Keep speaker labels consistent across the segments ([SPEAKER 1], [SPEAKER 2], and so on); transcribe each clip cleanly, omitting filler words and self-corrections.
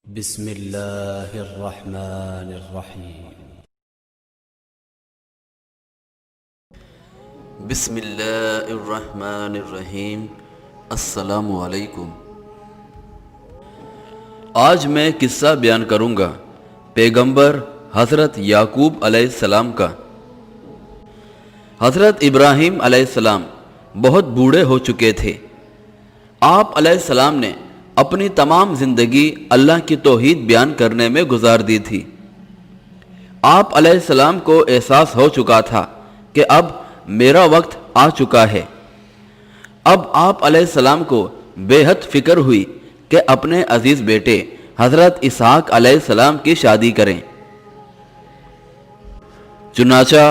[SPEAKER 1] بسم اللہ الرحمن الرحیم۔
[SPEAKER 2] بسم اللہ الرحمن الرحیم۔ السلام علیکم۔ آج میں قصہ بیان کروں گا پیغمبر حضرت یعقوب علیہ السلام کا۔ حضرت ابراہیم علیہ السلام بہت بوڑھے ہو چکے تھے۔ آپ علیہ السلام نے اپنی تمام زندگی اللہ کی توحید بیان کرنے میں گزار دی تھی۔ آپ علیہ السلام کو احساس ہو چکا تھا کہ اب میرا وقت آ چکا ہے۔ اب آپ علیہ السلام کو بے حد فکر ہوئی کہ اپنے عزیز بیٹے حضرت اسحاق علیہ السلام کی شادی کریں۔ چنانچہ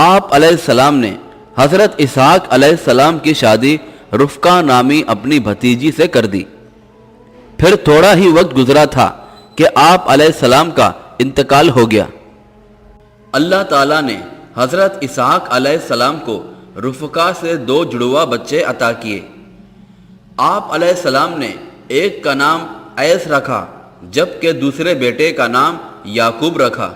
[SPEAKER 2] آپ علیہ السلام نے حضرت اسحاق علیہ السلام کی شادی رفقہ نامی اپنی بھتیجی سے کر دی۔ پھر تھوڑا ہی وقت گزرا تھا کہ آپ علیہ السلام کا انتقال ہو گیا۔ اللہ تعالیٰ نے حضرت اسحاق علیہ السلام کو رفقا سے 2 جڑواں بچے عطا کیے۔ آپ علیہ السلام نے ایک کا نام ایس رکھا جبکہ دوسرے بیٹے کا نام یعقوب رکھا۔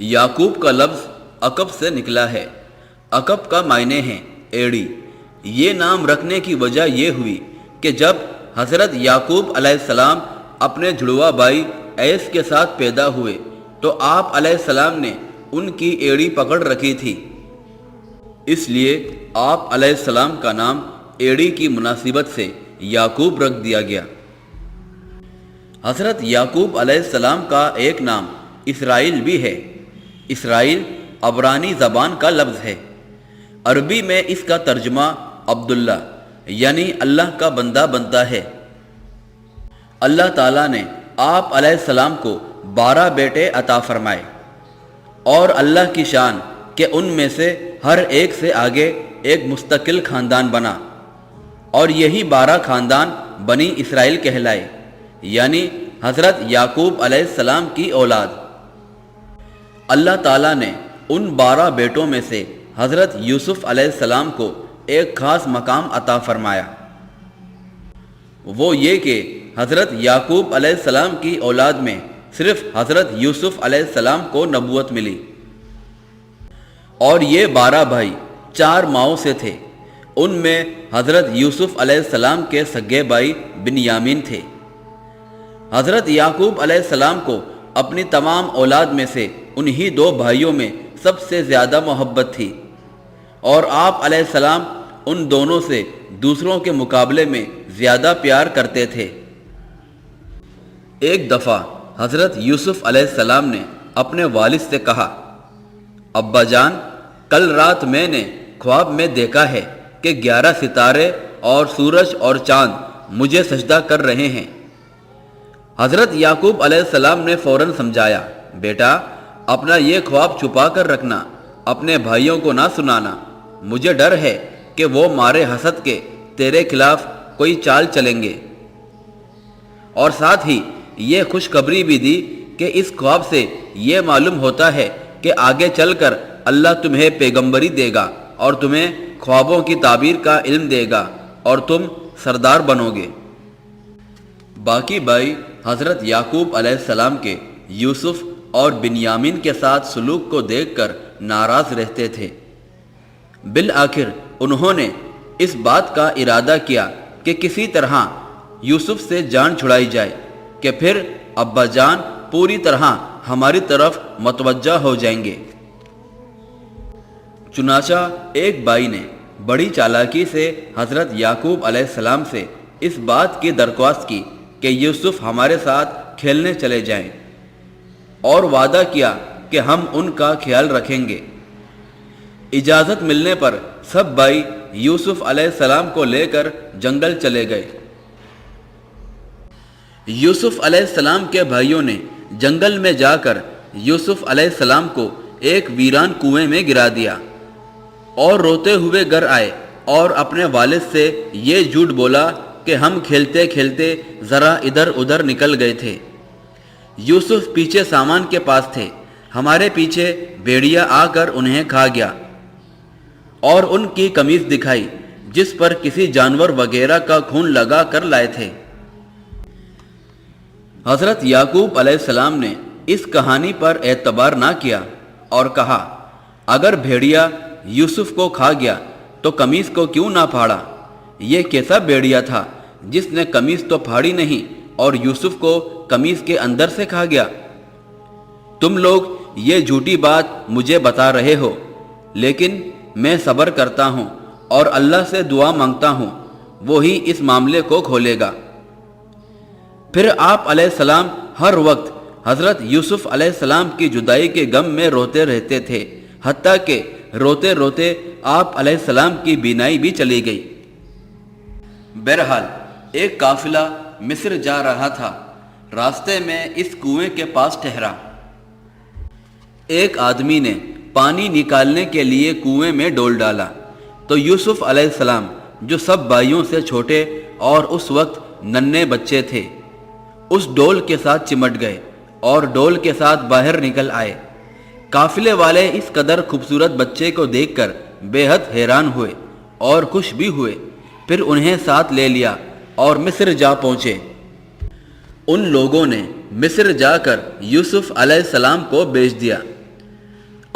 [SPEAKER 2] یعقوب کا لفظ عقب سے نکلا ہے۔ عقب کا معنی ہے ایڑی۔ یہ نام رکھنے کی وجہ یہ ہوئی کہ جب حضرت یعقوب علیہ السلام اپنے جڑواں بھائی ایس کے ساتھ پیدا ہوئے تو آپ علیہ السلام نے ان کی ایڑی پکڑ رکھی تھی، اس لیے آپ علیہ السلام کا نام ایڑی کی مناسبت سے یعقوب رکھ دیا گیا۔ حضرت یعقوب علیہ السلام کا ایک نام اسرائیل بھی ہے۔ اسرائیل عبرانی زبان کا لفظ ہے۔ عربی میں اس کا ترجمہ عبداللہ یعنی اللہ کا بندہ بنتا ہے۔ اللہ تعالیٰ نے آپ علیہ السلام کو 12 بیٹے عطا فرمائے، اور اللہ کی شان کہ ان میں سے ہر ایک سے آگے ایک مستقل خاندان بنا، اور یہی 12 خاندان بنی اسرائیل کہلائے، یعنی حضرت یعقوب علیہ السلام کی اولاد۔ اللہ تعالیٰ نے ان 12 بیٹوں میں سے حضرت یوسف علیہ السلام کو ایک خاص مقام عطا فرمایا۔ وہ یہ کہ حضرت یعقوب علیہ السلام کی اولاد میں صرف حضرت یوسف علیہ السلام کو نبوت ملی، اور یہ 12 بھائی 4 ماؤں سے تھے۔ ان میں حضرت یوسف علیہ السلام کے سگے بھائی بنیامین تھے۔ حضرت یعقوب علیہ السلام کو اپنی تمام اولاد میں سے انہی 2 بھائیوں میں سب سے زیادہ محبت تھی، اور آپ علیہ السلام ان دونوں سے دوسروں کے مقابلے میں زیادہ پیار کرتے تھے۔ ایک دفعہ حضرت یوسف علیہ السلام نے اپنے والد سے کہا، ابا جان، کل رات میں نے خواب میں دیکھا ہے کہ 11 ستارے اور سورج اور چاند مجھے سجدہ کر رہے ہیں۔ حضرت یعقوب علیہ السلام نے فوراً سمجھایا، بیٹا اپنا یہ خواب چھپا کر رکھنا، اپنے بھائیوں کو نہ سنانا، مجھے ڈر ہے کہ وہ مارے حسد کے تیرے خلاف کوئی چال چلیں گے۔ اور ساتھ ہی یہ خوشخبری بھی دی کہ اس خواب سے یہ معلوم ہوتا ہے کہ آگے چل کر اللہ تمہیں پیغمبری دے گا اور تمہیں خوابوں کی تعبیر کا علم دے گا اور تم سردار بنو گے۔ باقی بھائی حضرت یعقوب علیہ السلام کے یوسف اور بنیامین کے ساتھ سلوک کو دیکھ کر ناراض رہتے تھے۔ بالآخر انہوں نے اس بات کا ارادہ کیا کہ کسی طرح یوسف سے جان چھڑائی جائے کہ پھر ابا جان پوری طرح ہماری طرف متوجہ ہو جائیں گے۔ چنانچہ ایک بھائی نے بڑی چالاکی سے حضرت یعقوب علیہ السلام سے اس بات کی درخواست کی کہ یوسف ہمارے ساتھ کھیلنے چلے جائیں، اور وعدہ کیا کہ ہم ان کا خیال رکھیں گے۔ اجازت ملنے پر سب بھائی یوسف علیہ السلام کو لے کر جنگل چلے گئے۔ یوسف علیہ السلام کے بھائیوں نے جنگل میں جا کر یوسف علیہ السلام کو ایک ویران کنویں میں گرا دیا، اور روتے ہوئے گھر آئے اور اپنے والد سے یہ جھوٹ بولا کہ ہم کھیلتے کھیلتے ذرا ادھر ادھر نکل گئے تھے۔ یوسف پیچھے سامان کے پاس تھے، ہمارے پیچھے بھیڑیا آ کر انہیں کھا گیا، اور ان کی قمیص دکھائی جس پر کسی جانور وغیرہ کا خون لگا کر لائے تھے۔ حضرت یعقوب علیہ السلام نے اس کہانی پر اعتبار نہ کیا اور کہا، اگر بھیڑیا یوسف کو کھا گیا تو قمیص کو کیوں نہ پھاڑا؟ یہ کیسا بھیڑیا تھا جس نے قمیص تو پھاڑی نہیں اور یوسف کو قمیص کے اندر سے کھا گیا؟ تم لوگ یہ جھوٹی بات مجھے بتا رہے ہو، لیکن میں صبر کرتا ہوں اور اللہ سے دعا مانگتا ہوں، وہی اس معاملے کو کھولے گا۔ پھر آپ علیہ السلام ہر وقت حضرت یوسف علیہ السلام کی جدائی کے غم میں روتے رہتے تھے، حتیٰ کہ روتے روتے آپ علیہ السلام کی بینائی بھی چلی گئی۔ بہرحال ایک قافلہ مصر جا رہا تھا، راستے میں اس کنویں کے پاس ٹھہرا۔ ایک آدمی نے پانی نکالنے کے لیے کنویں میں ڈول ڈالا تو یوسف علیہ السلام، جو سب بھائیوں سے چھوٹے اور اس وقت ننھے بچے تھے، اس ڈول کے ساتھ چمٹ گئے اور ڈول کے ساتھ باہر نکل آئے۔ قافلے والے اس قدر خوبصورت بچے کو دیکھ کر بے حد حیران ہوئے اور خوش بھی ہوئے۔ پھر انہیں ساتھ لے لیا اور مصر جا پہنچے۔ ان لوگوں نے مصر جا کر یوسف علیہ السلام کو بیچ دیا۔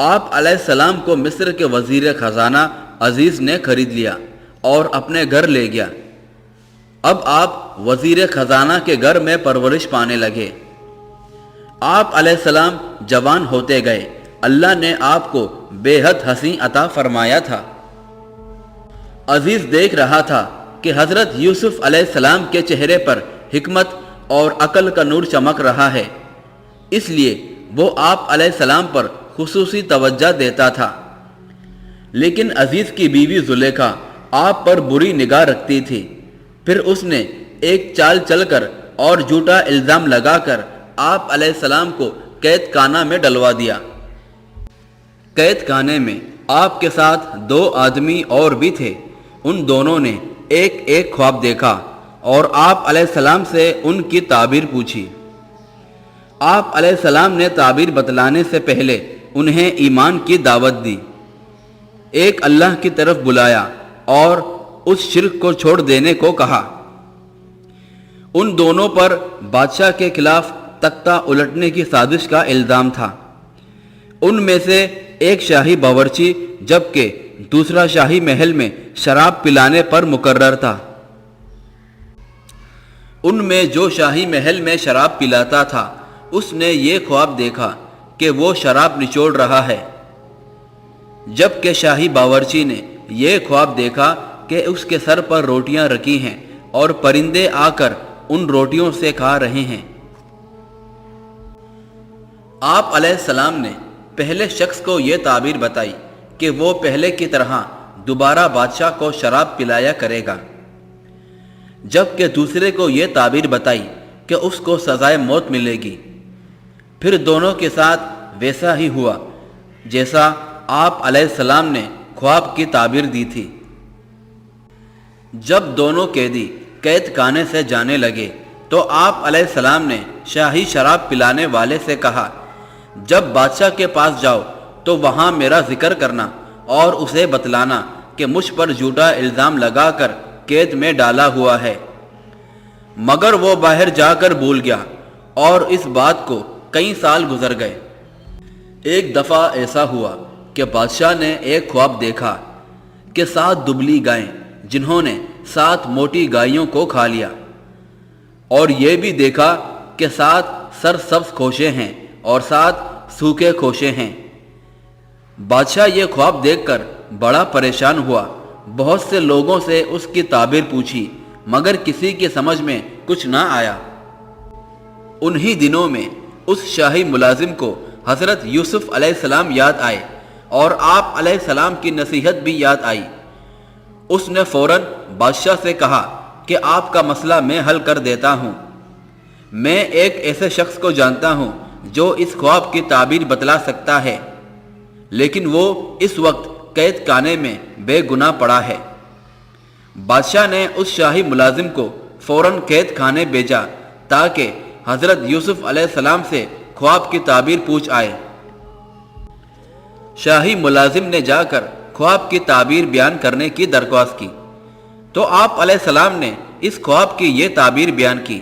[SPEAKER 2] آپ علیہ السلام کو مصر کے وزیر خزانہ عزیز نے خرید لیا اور اپنے گھر لے گیا۔ اب آپ وزیر خزانہ کے گھر میں پرورش پانے لگے۔ آپ علیہ السلام جوان ہوتے گئے۔ اللہ نے آپ کو بے حد حسین عطا فرمایا تھا۔ عزیز دیکھ رہا تھا کہ حضرت یوسف علیہ السلام کے چہرے پر حکمت اور عقل کا نور چمک رہا ہے، اس لیے وہ آپ علیہ السلام پر خصوصی توجہ دیتا تھا۔ لیکن عزیز کی بیوی زلیخا آپ پر بری نگاہ رکھتی تھی۔ پھر اس نے ایک چال چل کر اور جھوٹا الزام لگا کر آپ علیہ السلام کو قید خانہ میں ڈلوا دیا۔ قید خانے میں آپ کے ساتھ 2 آدمی اور بھی تھے۔ ان دونوں نے ایک ایک خواب دیکھا اور آپ علیہ السلام سے ان کی تعبیر پوچھی۔ آپ علیہ السلام نے تعبیر بتلانے سے پہلے انہیں ایمان کی دعوت دی، ایک اللہ کی طرف بلایا اور اس شرک کو چھوڑ دینے کو کہا۔ ان دونوں پر بادشاہ کے خلاف تختہ الٹنے کی سازش کا الزام تھا۔ ان میں سے ایک شاہی باورچی جبکہ دوسرا شاہی محل میں شراب پلانے پر مقرر تھا۔ ان میں جو شاہی محل میں شراب پلاتا تھا، اس نے یہ خواب دیکھا کہ وہ شراب نچوڑ رہا ہے، جبکہ شاہی باورچی نے یہ خواب دیکھا کہ اس کے سر پر روٹیاں رکھی ہیں اور پرندے آ کر ان روٹیوں سے کھا رہے ہیں۔ آپ علیہ السلام نے پہلے شخص کو یہ تعبیر بتائی کہ وہ پہلے کی طرح دوبارہ بادشاہ کو شراب پلایا کرے گا، جبکہ دوسرے کو یہ تعبیر بتائی کہ اس کو سزائے موت ملے گی۔ پھر دونوں کے ساتھ ویسا ہی ہوا جیسا آپ علیہ السلام نے خواب کی تعبیر دی تھی۔ جب دونوں قیدی قید خانے سے جانے لگے تو آپ علیہ السلام نے شاہی شراب پلانے والے سے کہا، جب بادشاہ کے پاس جاؤ تو وہاں میرا ذکر کرنا اور اسے بتلانا کہ مجھ پر جھوٹا الزام لگا کر قید میں ڈالا ہوا ہے۔ مگر وہ باہر جا کر بھول گیا اور اس بات کو کئی سال گزر گئے۔ ایک دفعہ ایسا ہوا کہ بادشاہ نے ایک خواب دیکھا کہ 7 دبلی گائیں جنہوں نے 7 موٹی گائیوں کو کھا لیا، اور یہ بھی دیکھا کہ 7 سرسبز کھوشے ہیں اور 7 سوکھے کھوشے ہیں۔ بادشاہ یہ خواب دیکھ کر بڑا پریشان ہوا، بہت سے لوگوں سے اس کی تعبیر پوچھی، مگر کسی کی سمجھ میں کچھ نہ آیا۔ انہی دنوں میں اس شاہی ملازم کو حضرت یوسف علیہ السلام یاد آئے اور آپ علیہ السلام کی نصیحت بھی یاد آئی۔ اس نے فوراً بادشاہ سے کہا کہ آپ کا مسئلہ میں حل کر دیتا ہوں۔ میں ایک ایسے شخص کو جانتا ہوں جو اس خواب کی تعبیر بتلا سکتا ہے، لیکن وہ اس وقت قید خانے میں بے گناہ پڑا ہے۔ بادشاہ نے اس شاہی ملازم کو فوراً قید خانے بھیجا تاکہ حضرت یوسف علیہ السلام سے خواب کی تعبیر پوچھ آئے۔ شاہی ملازم نے جا کر خواب کی تعبیر بیان کرنے کی درخواست کی تو آپ علیہ السلام نے اس خواب کی یہ تعبیر بیان کی۔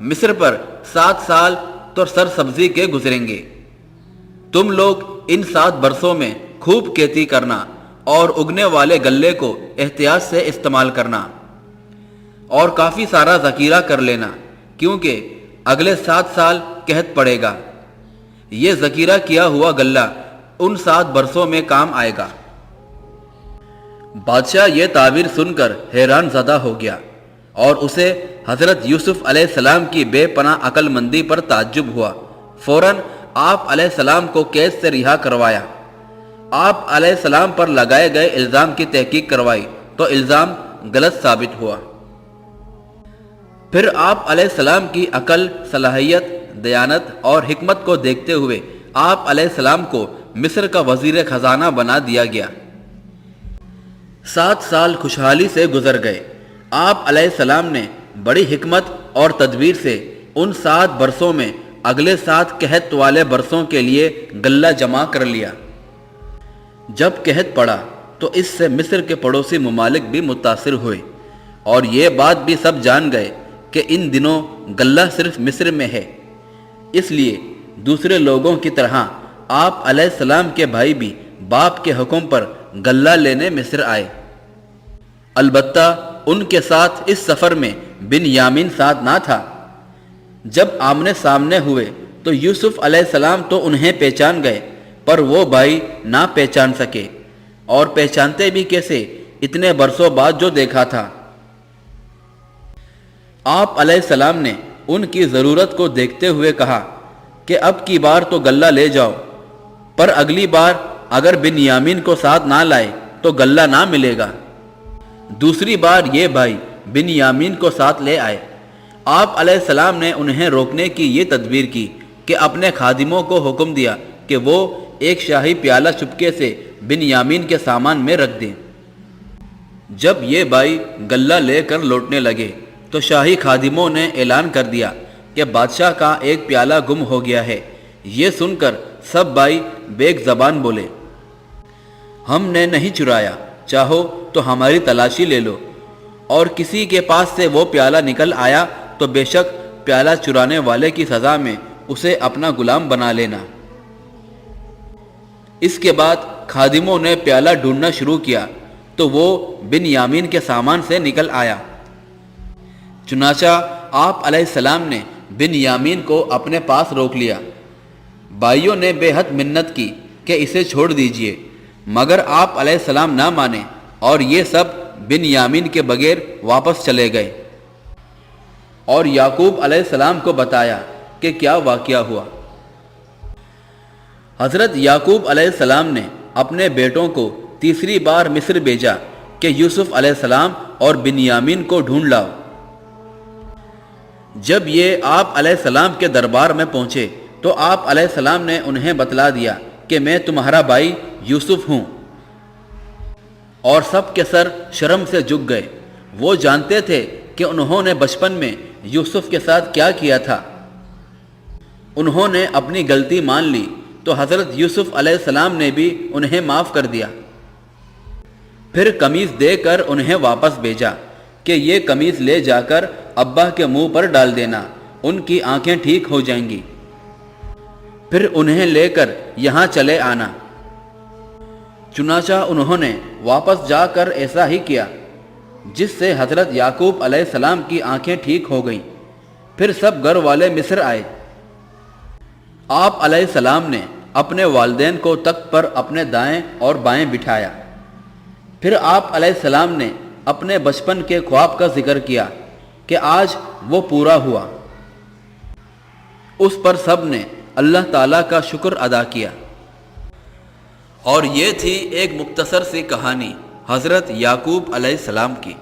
[SPEAKER 2] مصر پر 7 سال تو سرسبزی کے گزریں گے۔ تم لوگ ان 7 برسوں میں خوب کھیتی کرنا اور اگنے والے غلے کو احتیاط سے استعمال کرنا، اور کافی سارا ذخیرہ کر لینا، کیونکہ اگلے 7 سال قحط پڑے گا۔ یہ ذخیرہ کیا ہوا غلہ ان 7 برسوں میں کام آئے گا۔ بادشاہ یہ تعبیر سن کر حیران زدہ ہو گیا، اور اسے حضرت یوسف علیہ السلام کی بے پناہ عقل مندی پر تعجب ہوا۔ فوراً آپ علیہ السلام کو قید سے رہا کروایا۔ آپ علیہ السلام پر لگائے گئے الزام کی تحقیق کروائی تو الزام غلط ثابت ہوا۔ پھر آپ علیہ السلام کی عقل، صلاحیت، دیانت اور حکمت کو دیکھتے ہوئے آپ علیہ السلام کو مصر کا وزیر خزانہ بنا دیا گیا۔ 7 سال خوشحالی سے گزر گئے۔ آپ علیہ السلام نے بڑی حکمت اور تدبیر سے ان 7 برسوں میں اگلے 7 قحط والے برسوں کے لیے غلہ جمع کر لیا۔ جب قحط پڑا تو اس سے مصر کے پڑوسی ممالک بھی متاثر ہوئے، اور یہ بات بھی سب جان گئے کہ ان دنوں غلہ صرف مصر میں ہے۔ اس لیے دوسرے لوگوں کی طرح آپ علیہ السلام کے بھائی بھی باپ کے حکم پر غلہ لینے مصر آئے۔ البتہ ان کے ساتھ اس سفر میں بنیامین ساتھ نہ تھا۔ جب آمنے سامنے ہوئے تو یوسف علیہ السلام تو انہیں پہچان گئے، پر وہ بھائی نہ پہچان سکے، اور پہچانتے بھی کیسے اتنے برسوں بعد جو دیکھا تھا۔ آپ علیہ السلام نے ان کی ضرورت کو دیکھتے ہوئے کہا کہ اب کی بار تو غلہ لے جاؤ، پر اگلی بار اگر بنیامین کو ساتھ نہ لائے تو غلہ نہ ملے گا۔ دوسری بار یہ بھائی بنیامین کو ساتھ لے آئے۔ آپ علیہ السلام نے انہیں روکنے کی یہ تدبیر کی کہ اپنے خادموں کو حکم دیا کہ وہ ایک شاہی پیالہ چپکے سے بنیامین کے سامان میں رکھ دیں۔ جب یہ بھائی غلہ لے کر لوٹنے لگے تو شاہی خادموں نے اعلان کر دیا کہ بادشاہ کا ایک پیالہ گم ہو گیا ہے۔ یہ سن کر سب بھائی بیک زبان بولے، ہم نے نہیں چرایا، چاہو تو ہماری تلاشی لے لو، اور کسی کے پاس سے وہ پیالہ نکل آیا تو بے شک پیالہ چرانے والے کی سزا میں اسے اپنا غلام بنا لینا۔ اس کے بعد خادموں نے پیالہ ڈھونڈنا شروع کیا تو وہ بنیامین کے سامان سے نکل آیا۔ چنانچہ آپ علیہ السلام نے بنیامین کو اپنے پاس روک لیا۔ بھائیوں نے بے حد منت کی کہ اسے چھوڑ دیجئے، مگر آپ علیہ السلام نہ مانے، اور یہ سب بنیامین کے بغیر واپس چلے گئے، اور یعقوب علیہ السلام کو بتایا کہ کیا واقعہ ہوا۔ حضرت یعقوب علیہ السلام نے اپنے بیٹوں کو تیسری بار مصر بھیجا کہ یوسف علیہ السلام اور بنیامین کو ڈھونڈ لاؤ۔ جب یہ آپ علیہ السلام کے دربار میں پہنچے تو آپ علیہ السلام نے انہیں بتلا دیا کہ میں تمہارا بھائی یوسف ہوں، اور سب کے سر شرم سے جھک گئے۔ وہ جانتے تھے کہ انہوں نے بچپن میں یوسف کے ساتھ کیا کیا تھا۔ انہوں نے اپنی غلطی مان لی تو حضرت یوسف علیہ السلام نے بھی انہیں معاف کر دیا۔ پھر قمیض دے کر انہیں واپس بھیجا کہ یہ قمیض لے جا کر ابا کے منہ پر ڈال دینا، ان کی آنکھیں ٹھیک ہو جائیں گی۔ پھر انہیں لے کر یہاں چلے آنا۔ چنانچہ انہوں نے واپس جا کر ایسا ہی کیا، جس سے حضرت یعقوب علیہ السلام کی آنکھیں ٹھیک ہو گئیں۔ پھر سب گھر والے مصر آئے۔ آپ علیہ السلام نے اپنے والدین کو تخت پر اپنے دائیں اور بائیں بٹھایا۔ پھر آپ علیہ السلام نے اپنے بچپن کے خواب کا ذکر کیا کہ آج وہ پورا ہوا۔ اس پر سب نے اللہ تعالیٰ کا شکر ادا کیا۔ اور یہ تھی ایک مختصر سی کہانی حضرت یعقوب علیہ السلام کی۔